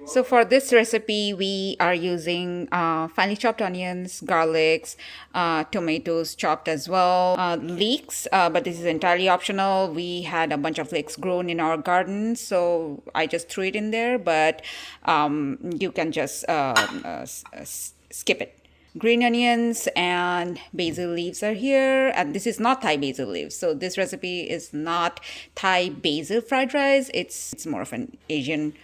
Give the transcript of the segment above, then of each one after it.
So for this recipe, we are using finely chopped onions, garlics, tomatoes chopped as well, leeks, but this is entirely optional. We had a bunch of leeks grown in our garden, so I just threw it in there, but you can just skip it. Green onions and basil leaves are here, and this is not Thai basil leaves. So this recipe is not Thai basil fried rice. It's more of an Asian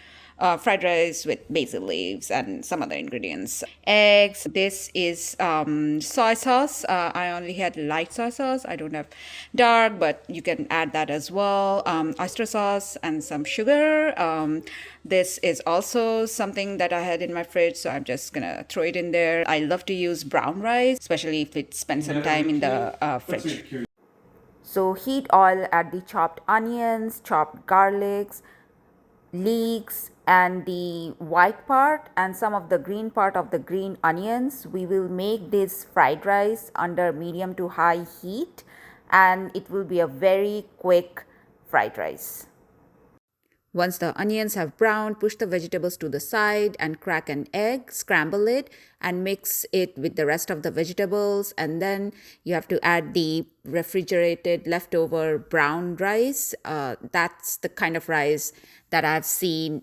fried rice with basil leaves and some other ingredients. Eggs. This is soy sauce. I only had light soy sauce. I don't have dark, but you can add that as well. Oyster sauce and some sugar. This is also something that I had in my fridge, so I'm just gonna throw it in there. I love to use brown rice, especially if it spends some time in the fridge. So heat oil, add the chopped onions, chopped garlics, leeks, and the white part and some of the green part of the green onions. We will make this fried rice under medium to high heat, and it will be a very quick fried rice. Once the onions have browned, push the vegetables to the side and crack an egg, scramble it, and mix it with the rest of the vegetables. And then you have to add the refrigerated leftover brown rice. That's the kind of rice that I've seen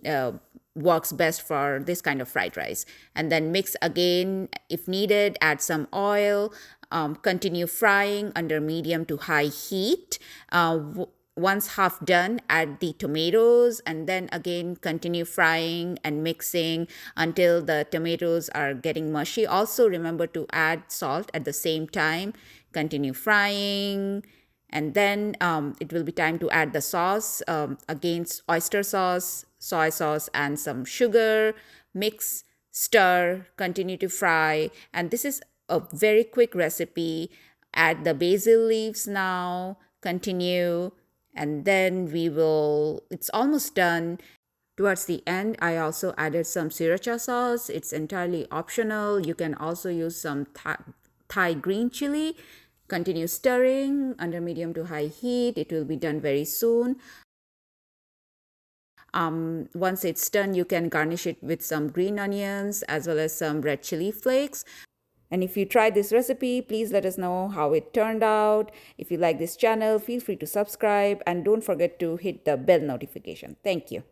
works best for this kind of fried rice. And then mix again if needed, add some oil, continue frying under medium to high heat. Once half done, add the tomatoes and then again continue frying and mixing until the tomatoes are getting mushy. Also remember to add salt at the same time. Continue frying, and then it will be time to add the sauce. Again, oyster sauce, soy sauce, and some sugar. Mix, stir, continue to fry, and this is a very quick recipe. Add the basil leaves now, continue, and then it's almost done. Towards the end, I also added some sriracha sauce. It's entirely optional. You can also use some Thai green chili. Continue stirring under medium to high heat. It will be done very soon. Once it's done, you can garnish it with some green onions as well as some red chili flakes. And if you try this recipe, please let us know how it turned out. If you like this channel, feel free to subscribe and don't forget to hit the bell notification. Thank you.